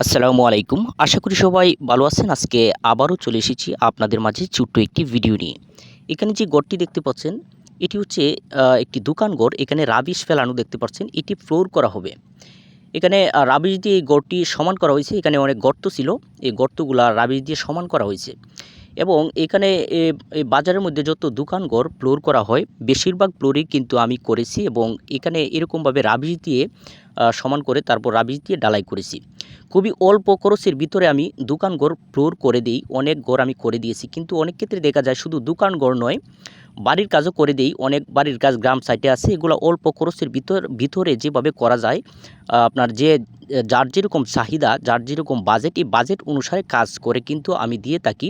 আসসালামু আলাইকুম। আশা করি সবাই ভালো আছেন। আজকে আবারও চলে এসেছি আপনাদের মাঝে ছোট্ট একটি ভিডিও নিয়ে। এখানে যে ঘরটি দেখতে পাচ্ছেন, এটি হচ্ছে একটি দোকান ঘর। এখানে রাবিশ ফেলানো দেখতে পাচ্ছেন। এটি ফ্লোর করা হবে। এখানে রাবিশ দিয়ে এই ঘরটি সমান করা হয়েছে। এখানে অনেক গর্ত ছিল। এই গর্তগুলা রাবিশ দিয়ে সমান করা হয়েছে। এবং এখানে এই বাজারের মধ্যে যত দোকানঘর ফ্লোর করা হয়, বেশিরভাগ ফ্লোরই কিন্তু আমি করেছি এবং এখানে এরকমভাবে রাবিশ দিয়ে সমান করে তারপর রাবিশ দিয়ে ঢালাই করেছি। খুবই অল্প খরচের ভিতরে আমি দোকানঘর ফ্লোর করে দেই। অনেক ঘর আমি করে দিয়েছি। কিন্তু অনেক ক্ষেত্রে দেখা যায় শুধু দোকানঘর নয়, বাড়ির কাজও করে দেই। অনেক বাড়ির কাজ গ্রাম সাইডে আছে। এগুলো অল্প খরচের ভিতরে যেভাবে করা যায়, আপনার যার যেরকম চাহিদা, যার যেরকম বাজেট, এই বাজেট অনুসারে কাজ করে কিন্তু আমি দিয়ে থাকি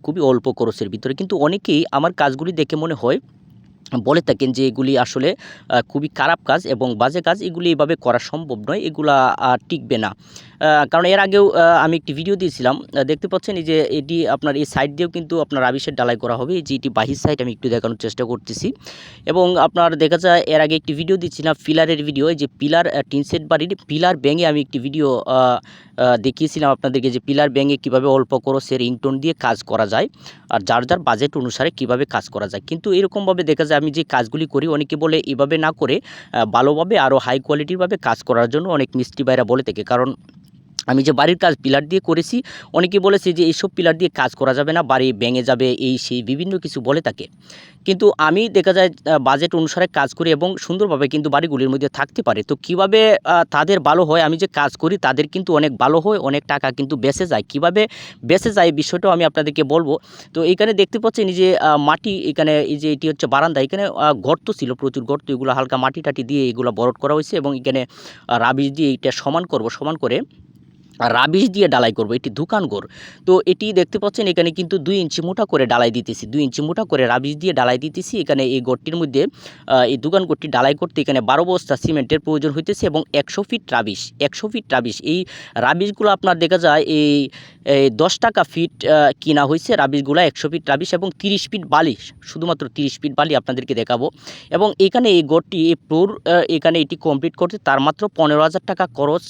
খুবই অল্প খরচের ভিতরে। কিন্তু অনেকেই আমার কাজগুলি দেখে মনে হয়, বলে থাকেন যে এগুলি আসলে খুবই খারাপ কাজ এবং বাজে কাজ। এগুলি এভাবে করা সম্ভব নয়। এগুলা টিকবে না। কারণ এর আগেও আমি একটি ভিডিও দিয়েছিলাম। দেখতে পাচ্ছেন এই যে এটি আপনার এই সাইড দিয়েও কিন্তু আপনার রাবিশের ঢালাই করা হবে। এই যে এটি বাহির সাইড আমি একটু দেখানোর চেষ্টা করতেছি। এবং আপনার দেখা যায় এর আগে একটি ভিডিও দিচ্ছিলাম পিলারের ভিডিও। এই যে পিলার, টিন শেড বাড়ির পিলার ভেঙে আমি একটি ভিডিও দেখিয়েছিলাম আপনাদেরকে, যে পিলার ভেঙে কীভাবে অল্প খরচের ইনটন দিয়ে কাজ করা যায় আর যার বাজেট অনুসারে কিভাবে কাজ করা যায়। কিন্তু এরকমভাবে দেখা যায় আমি যে কাজগুলি করি, অনেকে বলে এভাবে না করে ভালোভাবে আরও হাই কোয়ালিটিরভাবে কাজ করার জন্য অনেক মিস্ত্রি ভাইরা বলে থাকে। কারণ আমি যে বাড়ির কাজ পিলার দিয়ে করেছি, অনেকে বলেছে যে এইসব পিলার দিয়ে কাজ করা যাবে না, বাড়ি ভেঙে যাবে, এই সেই বিভিন্ন কিছু বলে থাকে। কিন্তু আমি দেখা যায় বাজেট অনুসারে কাজ করি এবং সুন্দরভাবে কিন্তু বাড়িগুলির মধ্যে থাকতে পারে। তো কিভাবে তাদের ভালো হয়, আমি যে কাজ করি তাদের কিন্তু অনেক ভালো হয়, অনেক টাকা কিন্তু বেঁচে যায়। কিভাবে বেঁচে যায় এই বিষয়টাও আমি আপনাদেরকে বলবো। তো এখানে দেখতে পাচ্ছেন এই যে মাটি, এখানে এই যে এটি হচ্ছে বারান্দা, এখানে গর্ত ছিল, প্রচুর গর্ত। এগুলো হালকা মাটি টাটি দিয়ে এগুলো ভরাট করা হয়েছে এবং এখানে রাবিশ দিয়ে এটা সমান করব, সমান করে রাবিশ দিয়ে ঢালাই করব। এটি দোকানঘর। তো এটি দেখতে পাচ্ছেন এখানে কিন্তু ২ ইঞ্চি মোটা করে ঢালাই দিতেছি, ২ ইঞ্চি মোটা করে রাবিশ দিয়ে ঢালাই দিতেছি। এখানে এই ঘরটির মধ্যে এই দোকানঘরটি ঢালাই করতে এখানে ১২ বস্তা সিমেন্টের প্রয়োজন হইতেছে এবং ১০০ ফিট রাবিশ, ১০০ ফিট রাবিশ। এই রাবিশগুলো আপনার দেখা যায় এই ১০ টাকা ফিট কিনা হয়েছে রাবিশগুলো, ১০০ ফিট রাবিশ এবং ৩০ ফিট বালি, শুধুমাত্র ৩০ ফিট বালি আপনাদেরকে দেখাবো। এবং এখানে এই ঘরটি, এই ফ্লোর এখানে এটি কমপ্লিট করতে তার মাত্র ১৫,০০০ টাকা খরচ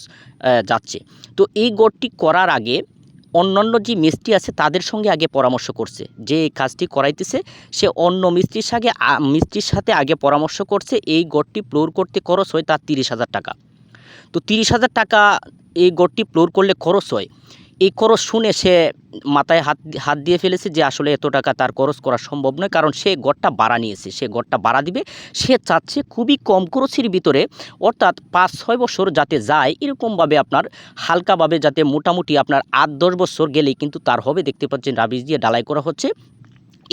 যাচ্ছে। তো এই ঘরটি করার আগে অন্যান্য যে মিস্ত্রি আছে তাদের সঙ্গে আগে পরামর্শ করছে, যে এই কাজটি করাইতেছে সে অন্য মিস্ত্রির সাথে আগে পরামর্শ করছে। এই ঘরটি ফ্লোর করতে খরচ হয় তার ৩০,০০০ টাকা। তো ৩০,০০০ টাকা এই ঘরটি ফ্লোর করলে খরচ হয়। এই খরচ শুনে সে মাথায় হাত দিয়ে ফেলেছে যে আসলে এত টাকা তার খরচ করা সম্ভব নয়। কারণ সে ঘরটা ভাড়া নিয়েছে, সে ঘরটা ভাড়া দিবে। সে চাচ্ছে খুবই কম খরচের ভিতরে, অর্থাৎ ৫-৬ বছর যাতে যায়, এরকমভাবে আপনার হালকাভাবে, যাতে মোটামুটি আপনার ৮-১০ বছর গেলেই কিন্তু তার হবে। দেখতে পাচ্ছেন রাবিশ দিয়ে ঢালাই করা হচ্ছে।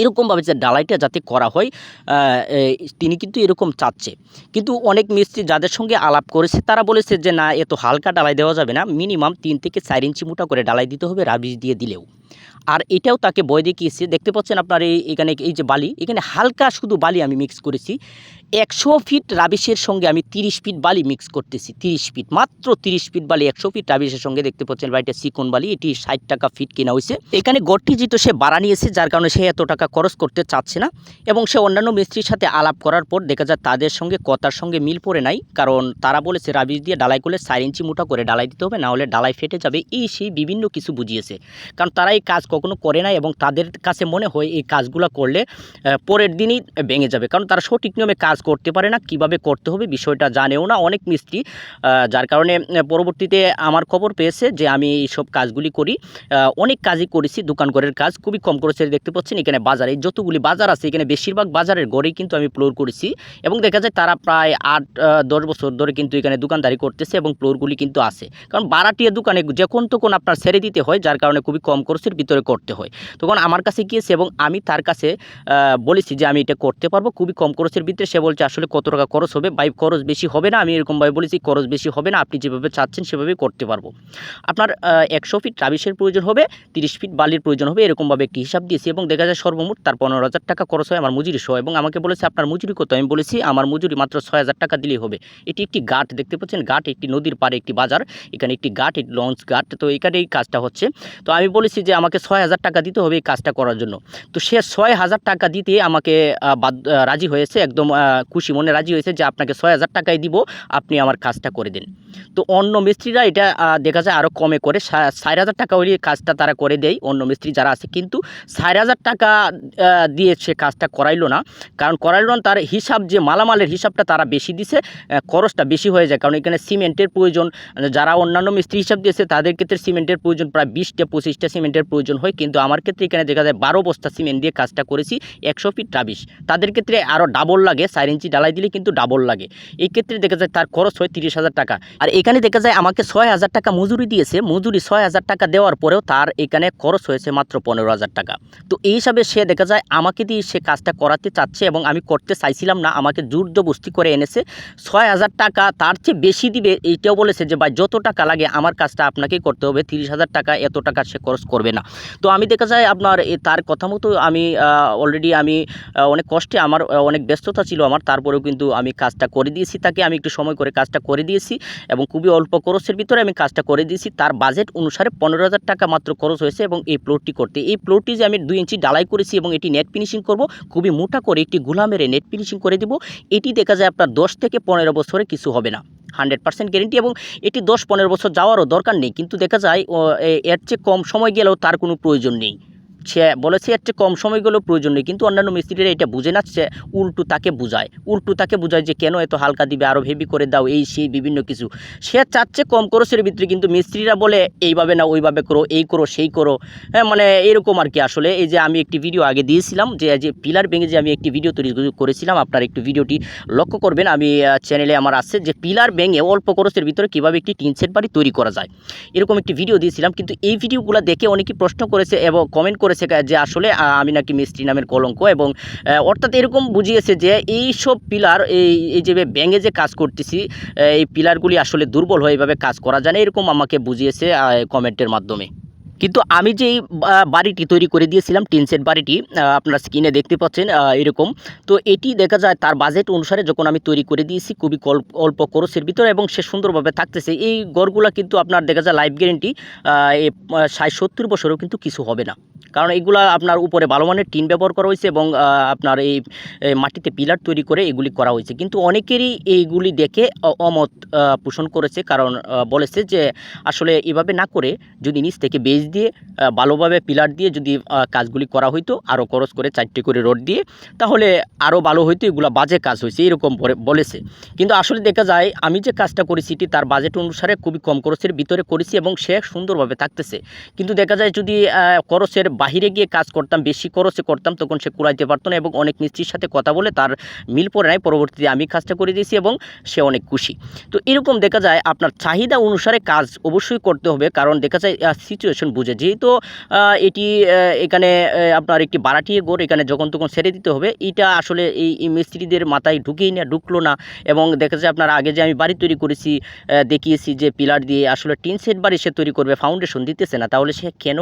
এরকমভাবে যে ঢালাইটা যাতে করা হয়, তিনি কিন্তু এরকম চাচ্ছে। কিন্তু অনেক মিস্ত্রি যাদের সঙ্গে আলাপ করেছে তারা বলেছে যে না, এত হালকা ঢালাই দেওয়া যাবে না, মিনিমাম ৩ থেকে ৪ ইঞ্চি মোটা করে ঢালাই দিতে হবে রাবিশ দিয়ে দিলেও। আর এটাও তাকে ভয় দেখিয়েছে। দেখতে পাচ্ছেন আপনার এখানে এই যে বালি, এখানে হালকা শুধু বালি আমি মিক্স করেছি। ১০০ ফিট রাবিশের সঙ্গে আমি ৩০ ফিট বালি মিক্স করতেছি। ৩০ ফিট, মাত্র ৩০ ফিট বালি ১০০ ফিট রাবিশের সঙ্গে। দেখতে পাচ্ছেন বাড়িটা চিকন বালি, এটি ৬০ টাকা ফিট কেনা হয়েছে। এখানে গড়টি যেহেতু সে ভাড়া নিয়েছে, যার কারণে সে এত টাকা খরচ করতে চাচ্ছে না। এবং সে অন্যান্য মিস্ত্রির সাথে আলাপ করার পর দেখা যায় তাদের সঙ্গে কথার সঙ্গে মিল পড়ে নাই। কারণ তারা বলেছে রাবিশ দিয়ে ঢালাই করলে ৪ ইঞ্চি মোটা করে ঢালাই দিতে হবে, না হলে ঢালাই ফেটে যাবে, এই সেই বিভিন্ন কিছু বুঝিয়েছে। কারণ তারা এই কাজ কখনো করে নাই এবং তাদের কাছে মনে হয় এই কাজগুলো করলে পরের দিনই ভেঙে যাবে। কারণ তারা সঠিক নিয়মে কাজ করতে পারে না, কিভাবে করতে হবে বিষয়টা জানেও না অনেক মিস্ত্রি। যার কারণে পরবর্তীতে আমার খবর পেয়েছে যে আমি এইসব কাজগুলি করি। অনেক কাজই করেছি, দোকানঘরের কাজ খুবই কম খরচে। দেখতে পাচ্ছেন এখানে বাজারে যতগুলি বাজার আছে, এখানে বেশিরভাগ বাজারের গড়েই কিন্তু আমি ফ্লোর করেছি। এবং দেখা যায় তারা প্রায় ৮-১০ বছর ধরে কিন্তু এখানে দোকানদারি করতেছে এবং ফ্লোরগুলি কিন্তু আছে। কারণ ভাড়াটিয়া দোকানে যখন তখন আপনার ছেড়ে দিতে হয়, যার কারণে খুবই কম খরচের ভিতরে করতে হয়। তখন আমার কাছে গিয়েছে এবং আমি তার কাছে বলেছি যে আমি এটা করতে পারবো খুবই কম খরচের ভিতরে। সে বলছে আসলে কত টাকা খরচ হবে ভাই? খরচ বেশি হবে না। আমি এরকমভাবে বলেছি খরচ বেশি হবে না, আপনি যেভাবে চাচ্ছেন সেভাবেই করতে পারবো। আপনার ১০০ ফিট রাবিশের প্রয়োজন হবে, ৩০ ফিট বালির প্রয়োজন হবে, এরকমভাবে একটি হিসাব দিয়েছি। এবং দেখা যায় সর্বমোট তার ১৫,০০০ টাকা খরচ হয় আমার মজুরি সহ। এবং আমাকে বলেছে আপনার মজুরি কত? আমি বলেছি আমার মজুরি মাত্র ৬,০০০ টাকা দিলেই হবে। এটি একটি ঘাট, দেখতে পাচ্ছেন ঘাট, একটি নদীর পাড়ে একটি বাজার, এখানে একটি ঘাট, একটি লঞ্চ ঘাট। তো এখানে এই কাজটা হচ্ছে। তো আমি বলেছি যে আমাকে ৬,০০০ টাকা দিতে হবে এই কাজটা করার জন্য। তো সে ৬,০০০ টাকা দিতে আমাকে রাজি হয়েছে, একদম খুশি মনে রাজি হয়েছে যে আপনাকে ৬,০০০ টাকাই দিব, আপনি আমার কাজটা করে দিন। তো অন্য মিস্ত্রিরা এটা দেখা যায় আরও কমে করে 4,000 টাকা হলে কাজটা তারা করে দেয় অন্য মিস্ত্রি যারা আছে, কিন্তু 4,000 টাকা দিয়ে সে কাজটা করাইলো না। কারণ করাইলো না, তার হিসাব যে মালামালের হিসাবটা তারা বেশি দিছে, খরচটা বেশি হয়ে যায়। কারণ এখানে সিমেন্টের প্রয়োজন, যারা অন্যান্য মিস্ত্রি হিসাব দিয়েছে তাদের ক্ষেত্রে সিমেন্টের প্রয়োজন প্রায় 20-25টা সিমেন্টের প্রয়োজন হয়, কিন্তু আমার ক্ষেত্রে এখানে দেখা যায় 12 বস্তা সিমেন্ট দিয়ে কাজটা করেছি 100 ফিট রাবিশ। তাদের ক্ষেত্রে আরও ডাবল লাগে, 4 ইঞ্চি ডালাই দিলে কিন্তু ডাবল লাগে। এই ক্ষেত্রে দেখা যায় তার খরচ হয় 30,000 টাকা। আর এখানে দেখা যায় আমাকে 6,000 টাকা মজুরি দিয়েছে, মজুরি 6,000 টাকা দেওয়ার পরেও তার এখানে খরচ হয়েছে মাত্র 15,000 টাকা। তো এই হিসাবে সে দেখা যায় আমাকে দিয়ে সে কাজটা করাতে চাচ্ছে এবং আমি করতে চাইছিলাম না, আমাকে জোর জবরদস্তি করে এনেছে। 6,000 টাকা তার চেয়ে বেশি দিবে এইটাও বলেছে যে ভাই যত টাকা লাগে আমার কাজটা আপনাকেই করতে হবে, 30,000 টাকা এত টাকা সে খরচ করবে না। তো আমি দেখা যায় আপনার তার কথা মতো আমি অলরেডি আমি অনেক কষ্টে, আমার অনেক ব্যস্ততা ছিল আমার, তারপরেও কিন্তু আমি কাজটা করে দিয়েছি তাকে, আমি একটু সময় করে কাজটা করে দিয়েছি এবং খুবই অল্প খরচের ভিতরে আমি কাজটা করে দিয়েছি। তার বাজেট অনুসারে 15,000 টাকা মাত্র খরচ হয়েছে এবং এই প্লটটি করতে, এই প্লটটি যে আমি 2 ইঞ্চি ডালাই করেছি এবং এটি নেট ফিনিশিং করব, খুবই মোটা করে একটি গুলা মেরে নেট ফিনিশিং করে দিব। এটি দেখা যায় আপনার 10 থেকে 15 বছরে কিছু হবে না, 100% গ্যারেন্টি, এবং এটি 10-15 বছর যাওয়ারও দরকার নেই। কিন্তু দেখা যায় এর চেয়ে কম সময় গেলেও তার কোনো প্রয়োজন নেই। সে বলেছে এর চেয়ে কম সময় গেলেও প্রয়োজন নেই, কিন্তু অন্যান্য মিস্ত্রিরা এটা বুঝে না, সে উল্টো তাকে বুঝায় যে কেন এত হালকা দিবে, আরও হেভি করে দাও, এই সেই বিভিন্ন কিছু সে চাচ্ছে কম খরচের ভিতরে, কিন্তু মিস্ত্রিরা বলে এইভাবে না ওইভাবে করো, এই করো সেই করো, হ্যাঁ মানে এরকম আর কি। আসলে এই যে আমি একটি ভিডিও আগে দিয়েছিলাম যে পিলার ভেঙে যে আমি একটি ভিডিও তৈরি করেছিলাম, আপনার একটু ভিডিওটি লক্ষ্য করবেন, আমি চ্যানেলে আমার আছে যে পিলার ভেঙে অল্প খরচের ভিতরে কীভাবে একটি টিন সেট বাড়ি তৈরি করা যায়, এরকম একটি ভিডিও দিয়েছিলাম। কিন্তু এই ভিডিওগুলো দেখে অনেকেই প্রশ্ন করেছে এবং কমেন্ট করেছে যে আসলে আমি নাকি মিস্ত্রি নামের কলঙ্ক, এবং অর্থাৎ এরকম বুঝিয়েছে যে এই সব পিলার এই যে ভেঙে যে কাজ করতেছি, এই পিলারগুলি আসলে দুর্বল হয়ে এইভাবে কাজ করা যায় না, এরকম আমাকে বুঝিয়েছে কমেন্টের মাধ্যমে। কিন্তু আমি যেই বাড়িটি তৈরি করে দিয়েছিলাম টিন সেট বাড়িটি, আপনার স্ক্রিনে দেখতে পাচ্ছেন এরকম। তো এটি দেখা যায় তার বাজেট অনুসারে যখন আমি তৈরি করে দিয়েছি খুবই অল্প খরচের ভিতরে, এবং সে সুন্দরভাবে থাকতেছে। এই ঘরগুলো কিন্তু আপনার দেখা যায় লাইফ গ্যারেন্টি 60-70 বছরেও কিন্তু কিছু হবে না, কারণ এগুলা আপনার উপরে ভালো মানের টিন ব্যবহার করা হয়েছে এবং আপনার এই মাটিতে পিলার তৈরি করে এগুলি করা হয়েছে। কিন্তু অনেকেরই এইগুলি দেখে অমত পোষণ করেছে, কারণ বলেছে যে আসলে এভাবে না করে যদি নিচ থেকে বেজ দিয়ে ভালোভাবে পিলার দিয়ে যদি কাজগুলি করা হইতো, আরও খরচ করে 4টে করে রড দিয়ে, তাহলে আরও ভালো হইতো, এগুলো বাজে কাজ হয়েছে এরকম বলেছে। কিন্তু আসলে দেখা যায় আমি যে কাজটা করেছি এটি তার বাজেট অনুসারে খুবই কম খরচের ভিতরে করেছি এবং সে সুন্দরভাবে থাকতেছে। কিন্তু দেখা যায় যদি খরচের বাহিরে গিয়ে কাজ করতাম, বেশি খরচে করতাম, তখন সে কুলাইতে পারতো না এবং অনেক মিস্ত্রির সাথে কথা বলে তার মিল পড়ে নাই, পরবর্তীতে আমি কাজটা করে দিয়েছি এবং সে অনেক খুশি। তো এরকম দেখা যায় আপনার চাহিদা অনুসারে কাজ অবশ্যই করতে হবে, কারণ দেখা যায় সিচুয়েশন বুঝে, যেহেতু এটি এখানে আপনার একটি বাড়াটিয়ে ঘর, এখানে যখন তখন ছেড়ে দিতে হবে, এটা আসলে এই মিস্ত্রিদের মাথায় ঢুকলো না। এবং দেখা যায় আপনার আগে যে আমি বাড়ি তৈরি করেছি দেখিয়েছি যে পিলার দিয়ে আসলে টিন সেট বাড়ি সে তৈরি করবে, ফাউন্ডেশন দিতেছে না, তাহলে সে কেন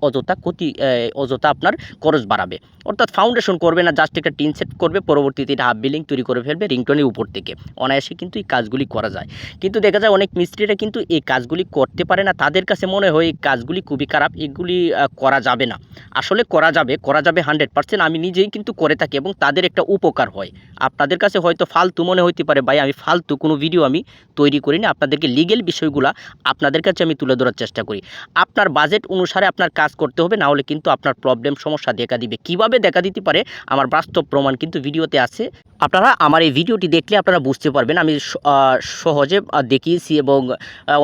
অযথা আপনার খরচ বাড়াবে, অর্থাৎ ফাউন্ডেশন করবে না, জাস্ট একটা টিন সেট করবে, পরবর্তীতে এটা হাফ বিল্ডিং তৈরি করে ফেলবে রিংটনের উপর থেকে, অনায়াসে কিন্তু এই কাজগুলি করা যায়। কিন্তু দেখা যায় অনেক মিস্ত্রিরা কিন্তু এই কাজগুলি করতে পারে না, তাদের কাছে মনে হয় এই কাজগুলি খুবই খারাপ, এগুলি করা যাবে না। আসলে করা যাবে 100%, আমি নিজেই কিন্তু করে থাকি এবং তাদের একটা উপকার হয়। আপনাদের কাছে হয়তো ফালতু মনে হইতে পারে, ভাই আমি ফালতু কোনো ভিডিও আমি তৈরি করি না, আপনাদেরকে লিগেল বিষয়গুলো আপনাদের কাছে আমি তুলে ধরার চেষ্টা করি। আপনার বাজেট অনুসারে আপনার কাজ করতে হবে, না হলে কিন্তু আপনার প্রবলেম সমস্যা দেখা দিবে। কিভাবে দেখা দিতে পারে আমার বাস্তব প্রমাণ কিন্তু ভিডিওতে আছে, আপনারা আমার এই ভিডিওটি দেখলে আপনারা বুঝতে পারবেন। আমি সহজে দেখিয়েছি এবং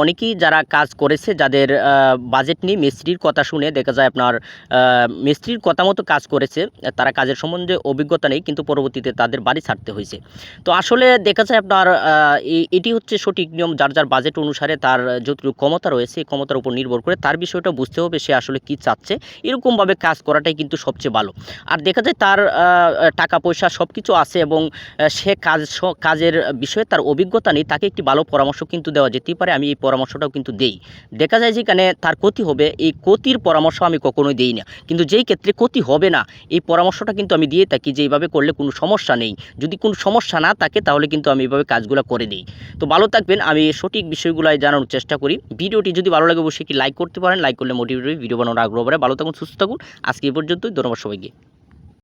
অনেকেই যারা কাজ করেছে, যাদের বাজেট নেই, মিস্ত্রির কথা শুনে দেখা যায় আপনার মিস্ত্রির কথা মতো কাজ করেছে, তারা কাজের সম্বন্ধে অভিজ্ঞতা নেই, কিন্তু পরবর্তীতে তাদের বাড়ি ছাড়তে হয়েছে। তো আসলে দেখা যায় আপনার এটি হচ্ছে সঠিক নিয়ম, যার যার বাজেট অনুসারে তার যতটুকু ক্ষমতা রয়েছে এই ক্ষমতার উপর নির্ভর করে তার বিষয়টা বুঝতে হবে, সে আসলে কী চাচ্ছে, এরকমভাবে কাজ করাটাই কিন্তু সবচেয়ে ভালো। আর দেখা যায় তার টাকা পয়সা সব কিছু আছে এবং সে কাজের বিষয়ে তার অভিজ্ঞতা নেই, তাকে একটি ভালো পরামর্শ কিন্তু দেওয়া যেতেই পারে, আমি এই পরামর্শটাও কিন্তু দেই। দেখা যায় যেখানে তার ক্ষতি হবে এই ক্ষতির পরামর্শ আমি কখনোই দেই না, কিন্তু যেই ক্ষেত্রে ক্ষতি হবে না এই পরামর্শটা কিন্তু আমি দিয়ে থাকি যে এইভাবে করলে কোনো সমস্যা নেই, যদি কোনো সমস্যা না থাকে তাহলে কিন্তু আমি এইভাবে কাজগুলো করে দিই। তো ভালো থাকবেন, আমি সঠিক বিষয়গুলো জানানোর চেষ্টা করি। ভিডিওটি যদি ভালো লাগে অবশ্যই কি লাইক করতে পারেন, লাইক করলে মোটিভেট ভিডিও বানানোর আগ্রহ বাড়ে। ভালো থাকুন, সুস্থ থাকুন, আজকে এই পর্যন্তই, ধন্যবাদ সবাইকে।